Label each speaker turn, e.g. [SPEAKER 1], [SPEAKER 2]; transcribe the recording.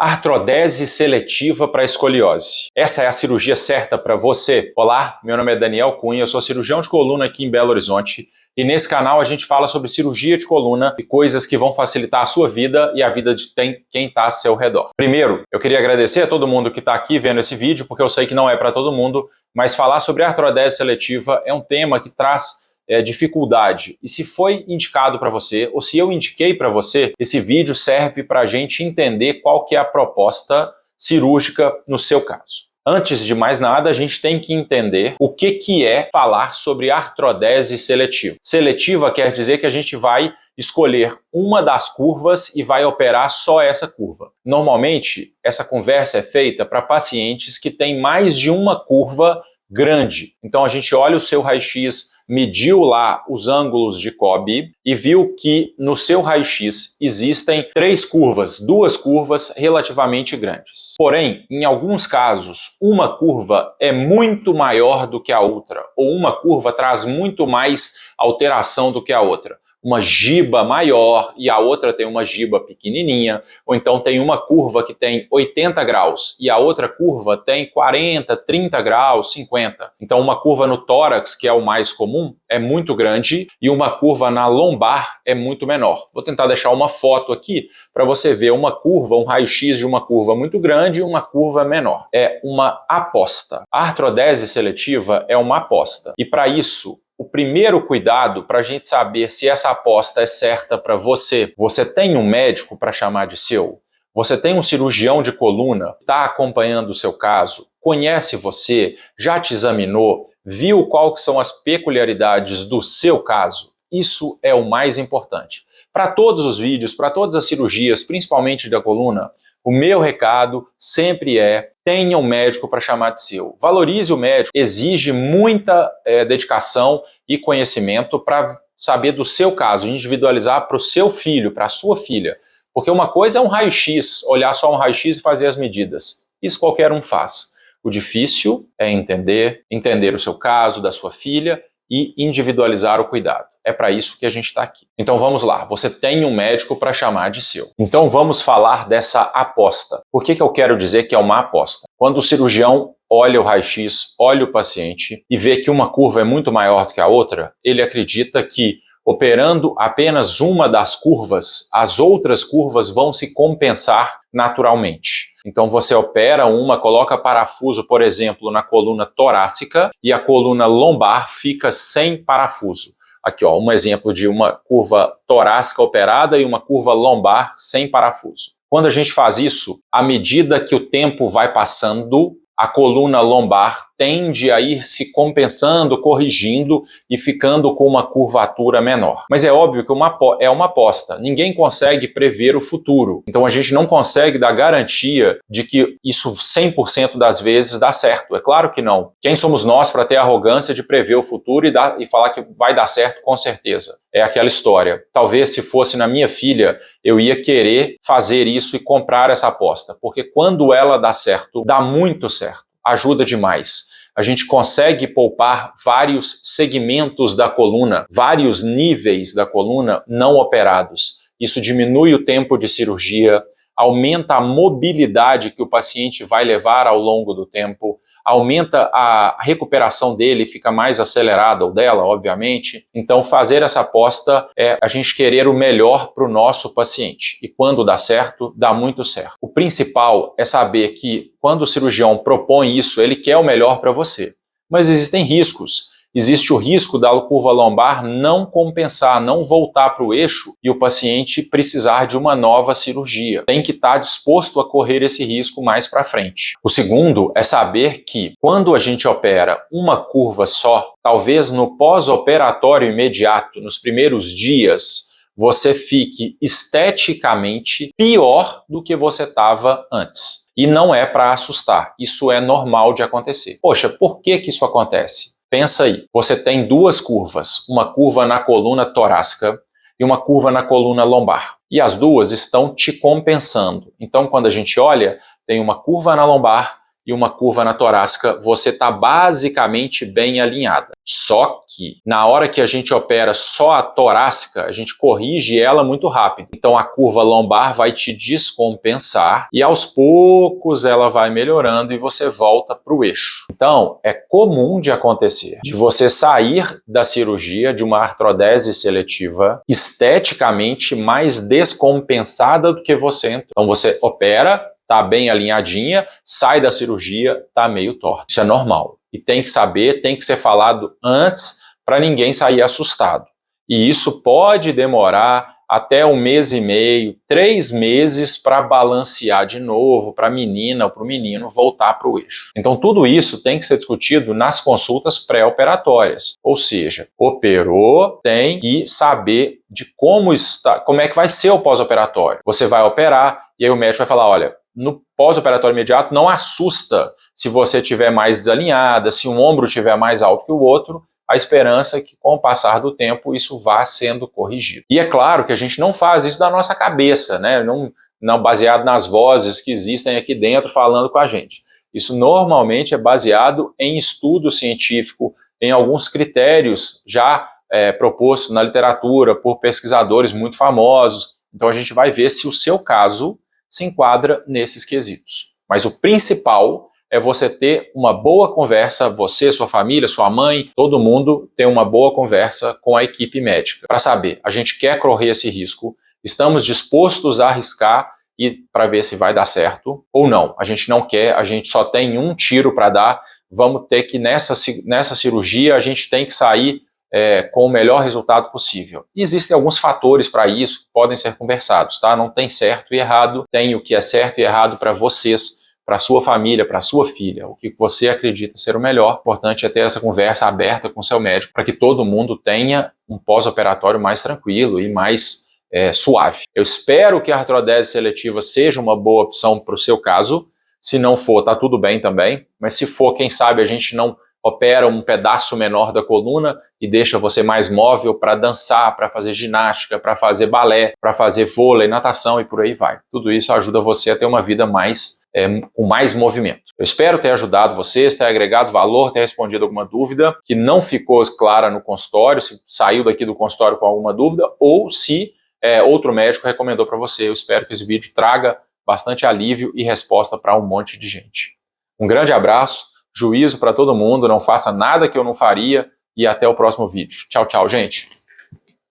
[SPEAKER 1] Artrodese seletiva para escoliose. Essa é a cirurgia certa para você? Olá, meu nome é Daniel Cunha, eu sou cirurgião de coluna aqui em Belo Horizonte e nesse canal a gente fala sobre cirurgia de coluna e coisas que vão facilitar a sua vida e a vida de quem está ao seu redor. Primeiro, eu queria agradecer a todo mundo que está aqui vendo esse vídeo, porque eu sei que não é para todo mundo, mas falar sobre artrodese seletiva é um tema que traz dificuldade. E se foi indicado para você, ou se eu indiquei para você, esse vídeo serve para a gente entender qual que é a proposta cirúrgica no seu caso. Antes de mais nada, a gente tem que entender o que é falar sobre artrodese seletiva. Seletiva quer dizer que a gente vai escolher uma das curvas e vai operar só essa curva. Normalmente, essa conversa é feita para pacientes que têm mais de uma curva grande. Então a gente olha o seu raio-x, mediu lá os ângulos de Cobb e viu que no seu raio-x existem duas curvas relativamente grandes. Porém, em alguns casos, uma curva é muito maior do que a outra, ou uma curva traz muito mais alteração do que a outra. Uma giba maior e a outra tem uma giba pequenininha, ou então tem uma curva que tem 80 graus e a outra curva tem 40, 30 graus, 50. Então uma curva no tórax, que é o mais comum, é muito grande e uma curva na lombar é muito menor. Vou tentar deixar uma foto aqui para você ver uma curva, um raio-x de uma curva muito grande e uma curva menor. É uma aposta. A artrodese seletiva é uma aposta e para isso, o primeiro cuidado para a gente saber se essa aposta é certa para você. Você tem um médico para chamar de seu? Você tem um cirurgião de coluna que está acompanhando o seu caso? Conhece você? Já te examinou? Viu quais são as peculiaridades do seu caso? Isso é o mais importante. Para todos os vídeos, para todas as cirurgias, principalmente da coluna, o meu recado sempre é: tenha um médico para chamar de seu. Valorize o médico, exige muita dedicação e conhecimento para saber do seu caso, individualizar para o seu filho, para a sua filha. Porque uma coisa é um raio-x, olhar só um raio-x e fazer as medidas. Isso qualquer um faz. O difícil é entender o seu caso, da sua filha e individualizar o cuidado. É para isso que a gente está aqui. Então vamos lá, você tem um médico para chamar de seu. Então vamos falar dessa aposta. Por que eu quero dizer que é uma aposta? Quando o cirurgião olha o raio-x, olha o paciente e vê que uma curva é muito maior do que a outra, ele acredita que operando apenas uma das curvas, as outras curvas vão se compensar naturalmente. Então você opera uma, coloca parafuso, por exemplo, na coluna torácica e a coluna lombar fica sem parafuso. Aqui, ó, um exemplo de uma curva torácica operada e uma curva lombar sem parafuso. Quando a gente faz isso, à medida que o tempo vai passando, a coluna lombar tende a ir se compensando, corrigindo e ficando com uma curvatura menor. Mas é óbvio que é uma aposta. Ninguém consegue prever o futuro. Então a gente não consegue dar garantia de que isso 100% das vezes dá certo. É claro que não. Quem somos nós para ter a arrogância de prever o futuro e falar que vai dar certo com certeza? É aquela história. Talvez se fosse na minha filha, eu ia querer fazer isso e comprar essa aposta. Porque quando ela dá certo, dá muito certo. Ajuda demais. A gente consegue poupar vários segmentos da coluna, vários níveis da coluna não operados. Isso diminui o tempo de cirurgia, aumenta a mobilidade que o paciente vai levar ao longo do tempo, aumenta a recuperação dele, fica mais acelerada, ou dela, obviamente. Então, fazer essa aposta é a gente querer o melhor para o nosso paciente. E quando dá certo, dá muito certo. O principal é saber que quando o cirurgião propõe isso, ele quer o melhor para você. Mas existem riscos. Existe o risco da curva lombar não compensar, não voltar para o eixo e o paciente precisar de uma nova cirurgia. Tem que estar disposto a correr esse risco mais para frente. O segundo é saber que quando a gente opera uma curva só, talvez no pós-operatório imediato, nos primeiros dias, você fique esteticamente pior do que você estava antes. E não é para assustar, isso é normal de acontecer. Poxa, por que isso acontece? Pensa aí, você tem duas curvas, uma curva na coluna torácica e uma curva na coluna lombar. E as duas estão te compensando. Então, quando a gente olha, tem uma curva na lombar e uma curva na torácica, você está basicamente bem alinhada. Só que na hora que a gente opera só a torácica, a gente corrige ela muito rápido. Então a curva lombar vai te descompensar e aos poucos ela vai melhorando e você volta para o eixo. Então é comum de acontecer de você sair da cirurgia de uma artrodese seletiva esteticamente mais descompensada do que você entrou. Então você opera, tá bem alinhadinha, sai da cirurgia, tá meio torto. Isso é normal. E tem que saber, tem que ser falado antes para ninguém sair assustado. E isso pode demorar até 1 mês e meio, 3 meses para balancear de novo, para a menina ou para o menino voltar para o eixo. Então tudo isso tem que ser discutido nas consultas pré-operatórias. Ou seja, operou, tem que saber de como é que vai ser o pós-operatório. Você vai operar e aí o médico vai falar, olha, no pós-operatório imediato não assusta se você estiver mais desalinhada, se um ombro estiver mais alto que o outro, a esperança é que com o passar do tempo isso vá sendo corrigido. E é claro que a gente não faz isso da nossa cabeça, né? Não baseado nas vozes que existem aqui dentro falando com a gente. Isso normalmente é baseado em estudo científico, em alguns critérios já propostos na literatura por pesquisadores muito famosos. Então a gente vai ver se o seu caso se enquadra nesses quesitos. Mas o principal é você ter uma boa conversa, você, sua família, sua mãe, todo mundo ter uma boa conversa com a equipe médica para saber, a gente quer correr esse risco, estamos dispostos a arriscar e para ver se vai dar certo ou não. A gente não quer, a gente só tem um tiro para dar, vamos ter que nessa cirurgia a gente tem que sair com o melhor resultado possível. E existem alguns fatores para isso que podem ser conversados, tá? Não tem certo e errado, tem o que é certo e errado para vocês, para sua família, para sua filha, o que você acredita ser o melhor. O importante é ter essa conversa aberta com seu médico para que todo mundo tenha um pós-operatório mais tranquilo e mais suave. Eu espero que a artrodese seletiva seja uma boa opção para o seu caso. Se não for, tá tudo bem também, mas se for, quem sabe a gente não opera um pedaço menor da coluna e deixa você mais móvel para dançar, para fazer ginástica, para fazer balé, para fazer vôlei, natação e por aí vai. Tudo isso ajuda você a ter uma vida com mais movimento. Eu espero ter ajudado vocês, ter agregado valor, ter respondido alguma dúvida que não ficou clara no consultório, se saiu daqui do consultório com alguma dúvida ou se outro médico recomendou para você. Eu espero que esse vídeo traga bastante alívio e resposta para um monte de gente. Um grande abraço. Juízo para todo mundo, não faça nada que eu não faria e até o próximo vídeo. Tchau, tchau, gente!